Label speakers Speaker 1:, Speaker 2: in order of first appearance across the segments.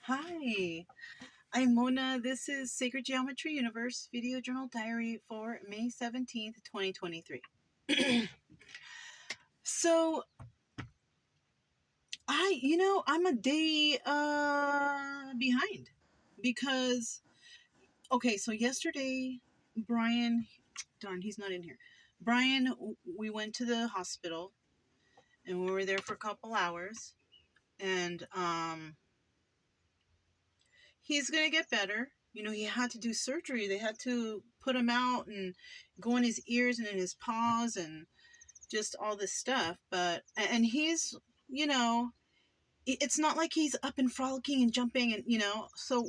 Speaker 1: Hi, I'm Mona. This is Sacred Geometry Universe Video Journal Diary for May 17th, 2023. So, I'm a day behind because, okay, so yesterday, Brian, darn, he's not in here. Brian, we went to the hospital and we were there for a couple hours and, he's going to get better. He had to do surgery. They had to put him out and go in his ears and in his paws and just all this stuff. And he's, it's not like he's up and frolicking and jumping so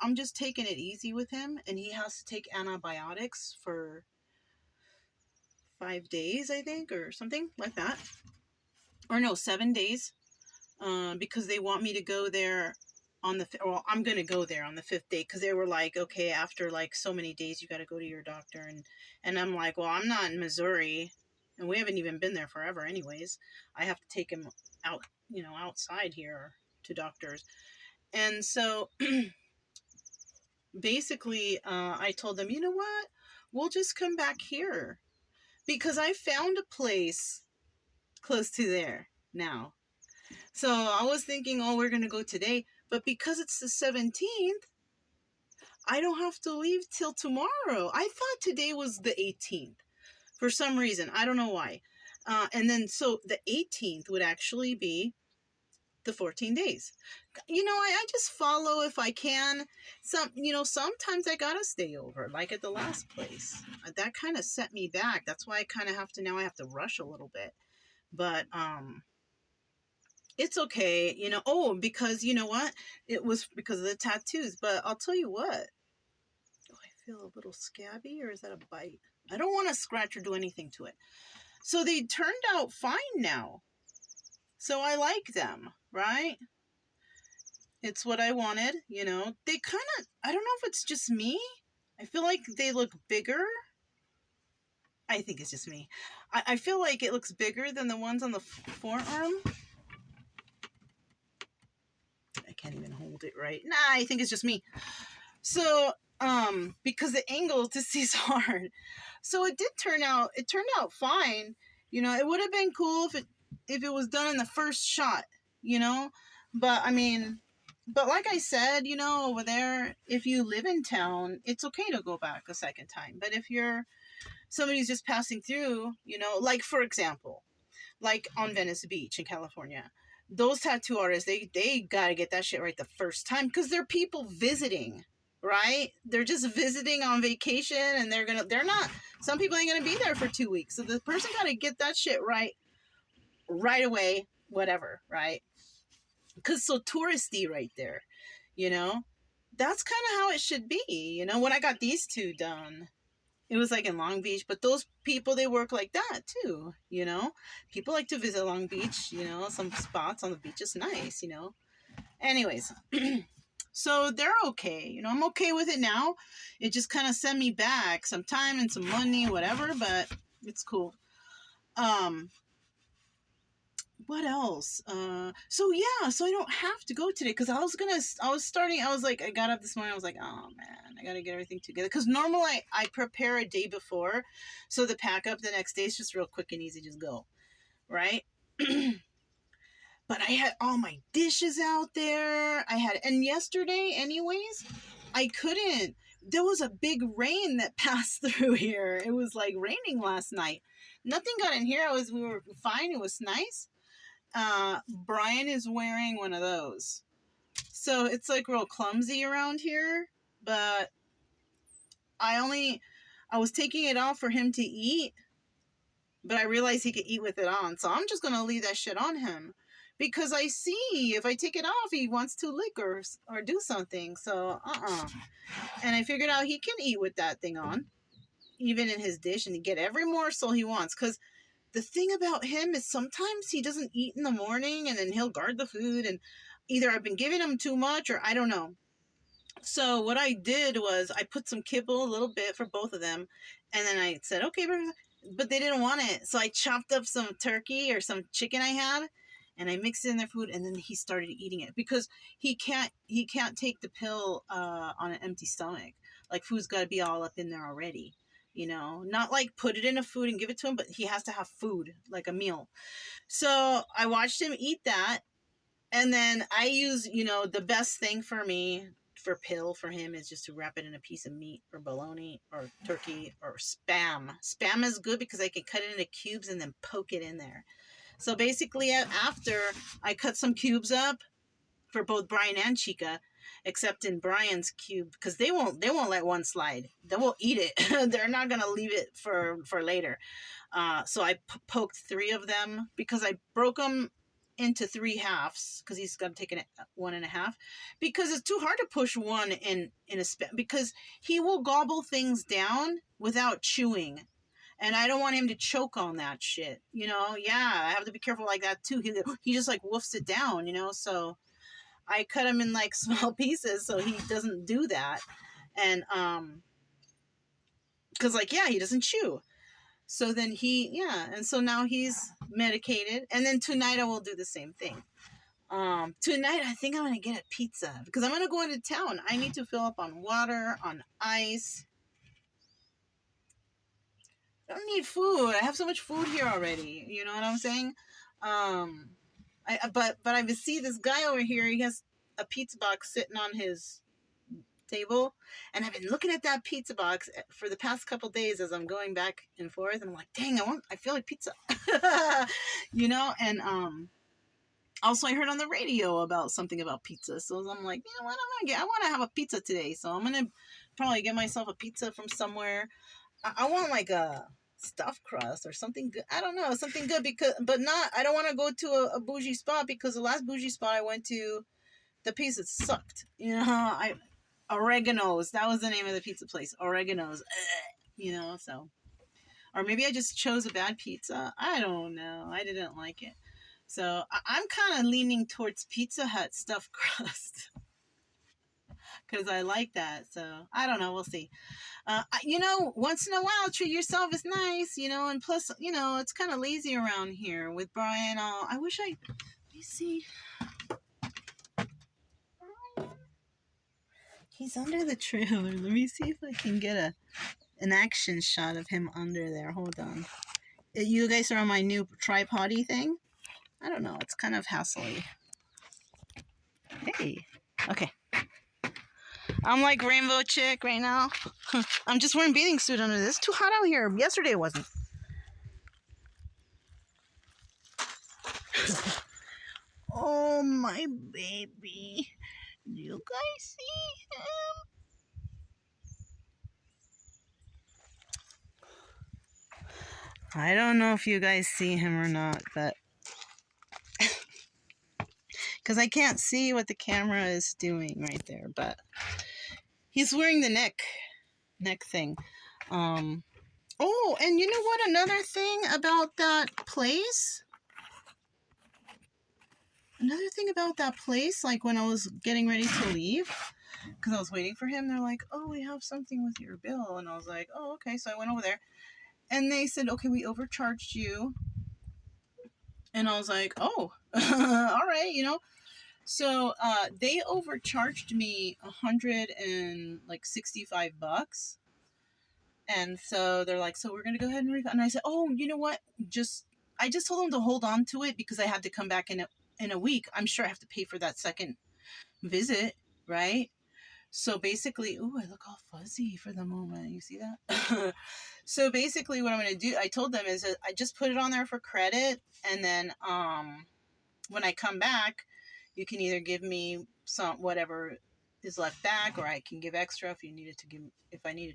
Speaker 1: I'm just taking it easy with him, and he has to take antibiotics for 5 days, I think, or something like that. Or no, 7 days. Because they want me to go there I'm going to go there on the 5th day, because they were like, okay, after like so many days, you got to go to your doctor. And I'm like, well, I'm not in Missouri, and we haven't even been there forever anyways. I have to take him out, outside here to doctors. And so basically, I told them, you know what? We'll just come back here because I found a place close to there now. So I was thinking, oh, we're going to go today. But because it's the 17th, I don't have to leave till tomorrow. I thought today was the 18th for some reason. I don't know why. And then so the 18th would actually be the 14 days. I just follow if I can. Sometimes I got to stay over, like at the last place. That kind of set me back. That's why I kind of have to rush a little bit. But, it's okay, because you know what? It was because of the tattoos. But I'll tell you what. Oh, I feel a little scabby, or is that a bite? I don't want to scratch or do anything to it. So they turned out fine now. So I like them, right? It's what I wanted, They kind of, I don't know if it's just me. I feel like they look bigger. I think it's just me. I feel like it looks bigger than the ones on the forearm. I can't even hold it right. Nah, I think it's just me. So, because the angle to see is hard. So it turned out fine. It would have been cool if it was done in the first shot, but I mean, but like I said, over there, if you live in town, it's okay to go back a second time. But if you're somebody who's just passing through, like for example, like on Venice Beach in California, those tattoo artists, they got to get that shit right the first time, because they're people visiting, right? They're just visiting on vacation, and they're not, some people ain't gonna be there for 2 weeks. So the person got to get that shit right away, whatever, right? Because so touristy right there, that's kind of how it should be. When I got these two done, it was like in Long Beach, but those people, they work like that too, People like to visit Long Beach, some spots on the beach is nice, Anyways, so they're okay, I'm okay with it now. It just kind of sent me back some time and some money, whatever, but it's cool. What else? So I don't have to go today, because I was like, I got up this morning, I was like, oh man, I gotta get everything together, because normally I prepare a day before, so the pack up the next day is just real quick and easy, just go, right? But I had all my dishes out there, and yesterday anyways, I couldn't, there was a big rain that passed through here. It was like raining last night. Nothing got in here. We were fine, it was nice. Brian is wearing one of those. So it's like real clumsy around here, but I was taking it off for him to eat, but I realized he could eat with it on. So I'm just going to leave that shit on him, because I see if I take it off, he wants to lick or do something. So, And I figured out he can eat with that thing on, even in his dish, and get every morsel he wants. Because the thing about him is sometimes he doesn't eat in the morning, and then he'll guard the food, and either I've been giving him too much or I don't know. So what I did was I put some kibble, a little bit for both of them, and then I said, okay, but they didn't want it. So I chopped up some turkey or some chicken I had, and I mixed it in their food, and then he started eating it because he can't take the pill on an empty stomach. Like food's got to be all up in there already, you know, not like put it in a food and give it to him, but he has to have food, like a meal. So I watched him eat that, and then I use, you know, the best thing for me for pill for him is just to wrap it in a piece of meat or bologna or turkey or spam. Spam is good because I can cut it into cubes and then poke it in there. So basically, after I cut some cubes up for both Brian and Chica, except in Brian's cube because they won't let one slide. They will eat it. They're not gonna leave it for later. So I poked 3 of them because I broke them into 3 halves because he's got to take one and a half because it's too hard to push one in a because he will gobble things down without chewing. And I don't want him to choke on that shit, you know? Yeah, I have to be careful like that too. He just like woofs it down, you know? So I cut him in like small pieces so he doesn't do that. And, because like, yeah, he doesn't chew. So then and so now he's medicated. And then tonight I will do the same thing. Tonight I think I'm going to get a pizza because I'm going to go into town. I need to fill up on water, on ice. I don't need food. I have so much food here already. You know what I'm saying? But I see this guy over here. He has a pizza box sitting on his table, and I've been looking at that pizza box for the past couple days as I'm going back and forth, and I'm like, dang, I feel like pizza. You know. And also I heard on the radio about something about pizza, so I'm like, you know what, I want to have a pizza today, so I'm gonna probably get myself a pizza from somewhere. I want like a stuffed crust or something good. I don't know, something good but not. I don't want to go to a bougie spot because the last bougie spot I went to, the pizza sucked. You know, Oregano's. That was the name of the pizza place. Oregano's. You know, so. Or maybe I just chose a bad pizza. I don't know. I didn't like it. So I'm kind of leaning towards Pizza Hut stuffed crust. Because I like that. So I don't know. We'll see. You know, once in a while, treat yourself is nice, you know, and plus, you know, it's kind of lazy around here with Brian. I wish let me see. He's under the trailer. Let me see if I can get an action shot of him under there. Hold on. You guys are on my new tripod-y thing? I don't know. It's kind of hassly. Hey. Okay. I'm like Rainbow Chick right now. I'm just wearing bathing suit under this. It's too hot out here. Yesterday it wasn't. Oh, my baby. Do you guys see him? I don't know if you guys see him or not, but because I can't see what the camera is doing right there, but he's wearing the neck thing. Oh, and you know what? Another thing about that place. Like when I was getting ready to leave, because I was waiting for him, they're like, "Oh, we have something with your bill," and I was like, "Oh, okay." So I went over there, and they said, "Okay, we overcharged you," and I was like, "Oh, all right," you know. So they overcharged me $165, and so they're like, "So we're gonna go ahead and refund." And I said, "Oh, you know what? I just told them to hold on to it because I had to come back in a week. I'm sure I have to pay for that second visit, right?" So basically, ooh, I look all fuzzy for the moment. You see that? So basically, what I'm gonna do, I told them, is that I just put it on there for credit, and then when I come back, you can either give me some whatever is left back, or I can give extra if I needed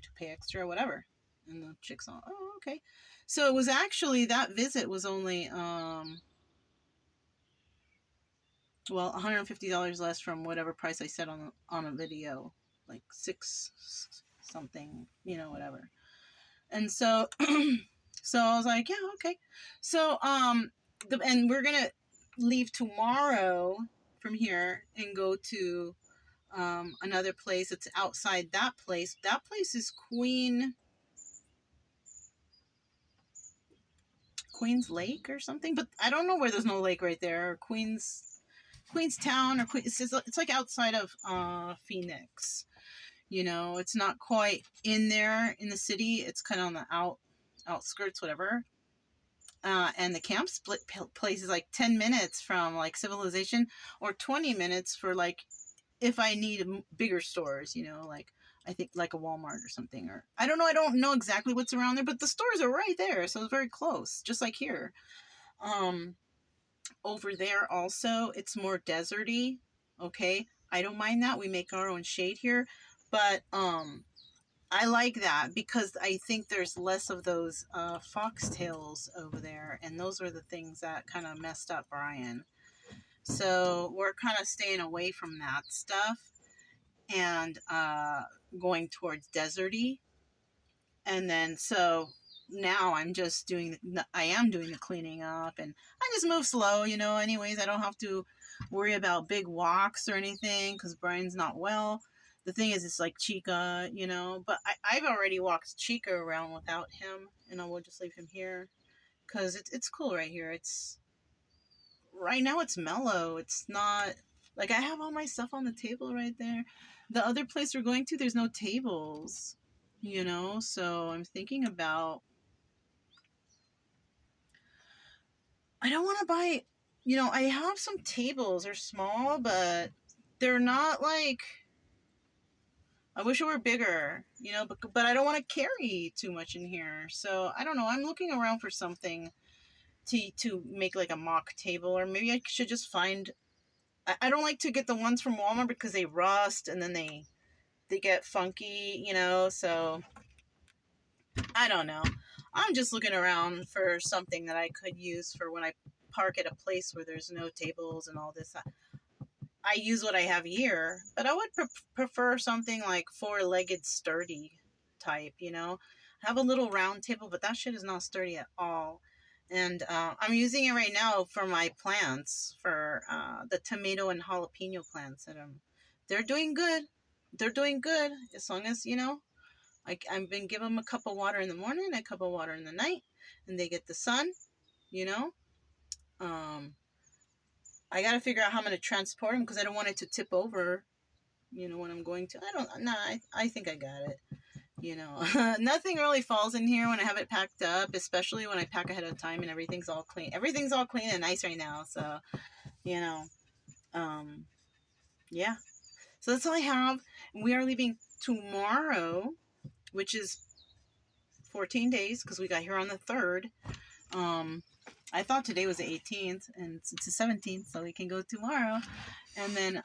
Speaker 1: to pay extra, whatever. And the chick's all, oh, okay. So it was actually, that visit was only $150 less from whatever price I said on a video, like $6 something, you know, whatever. And so so I was like, yeah, okay. So and we're gonna leave tomorrow from here and go to another place. It's outside that place. That place is Queen Queens Lake or something, but I don't know where there's no lake right there. Queenstown or it's like outside of Phoenix. You know, it's not quite in there in the city. It's kind of on the outskirts, whatever. And the camp split place is like 10 minutes from like civilization, or 20 minutes for like if I need bigger stores, you know, like I think like a Walmart or something, or I don't know exactly what's around there, but the stores are right there, so it's very close, just like here. Over there also, it's more deserty. Okay, I don't mind that. We make our own shade here, but I like that because I think there's less of those foxtails over there, and those are the things that kind of messed up Brian. So we're kind of staying away from that stuff and going towards deserty. And then so now I am doing the cleaning up, and I just move slow, you know. Anyways, I don't have to worry about big walks or anything because Brian's not well. The thing is, it's like Chica, you know, but I've already walked Chica around without him, and I will just leave him here because it's cool right here. It's right now it's mellow. It's not like I have all my stuff on the table right there. The other place we're going to, there's no tables, you know, so I'm thinking about, I don't want to buy, you know, I have some tables. They're small, but they're not like, I wish it were bigger, you know, but I don't want to carry too much in here. So I don't know. I'm looking around for something to make like a mock table, or maybe I should just find, I don't like to get the ones from Walmart because they rust and then they get funky, you know, so I don't know. I'm just looking around for something that I could use for when I park at a place where there's no tables and all this. I use what I have here, but I would prefer something like four-legged sturdy type, you know. I have a little round table, but that shit is not sturdy at all. And I'm using it right now for my plants, for the tomato and jalapeno plants. They're doing good. They're doing good as long as, you know, I've been giving them a cup of water in the morning, a cup of water in the night, and they get the sun, you know. I got to figure out how I'm going to transport them because I don't want it to tip over, you know, when I'm going to. I think I got it. You know, nothing really falls in here when I have it packed up, especially when I pack ahead of time and everything's all clean. Everything's all clean and nice right now. So, you know, yeah. So that's all I have. We are leaving tomorrow, which is 14 days because we got here on the 3rd. I thought today was the 18th and it's the 17th, so we can go tomorrow. And then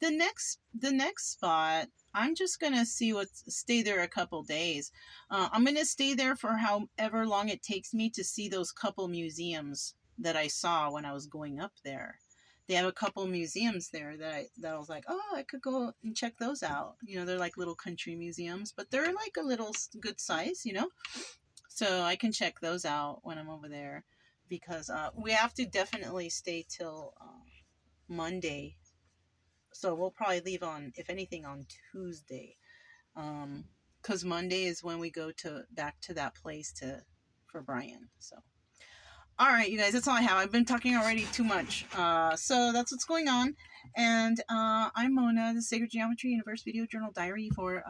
Speaker 1: the next spot, I'm just gonna stay there a couple days. I'm gonna stay there for however long it takes me to see those couple museums that I saw when I was going up there. They have a couple museums there that I was like, oh, I could go and check those out. You know, they're like little country museums, but they're like a little good size, you know. So I can check those out when I'm over there, because we have to definitely stay till Monday. So we'll probably leave on, if anything, on Tuesday. Because Monday is when we go back to that place for Brian. So, all right, you guys, that's all I have. I've been talking already too much. So that's what's going on. And I'm Mona, the Sacred Geometry Universe Video Journal Diary for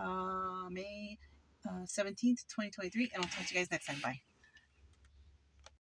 Speaker 1: May 17th, 2023. And I'll talk to you guys next time. Bye.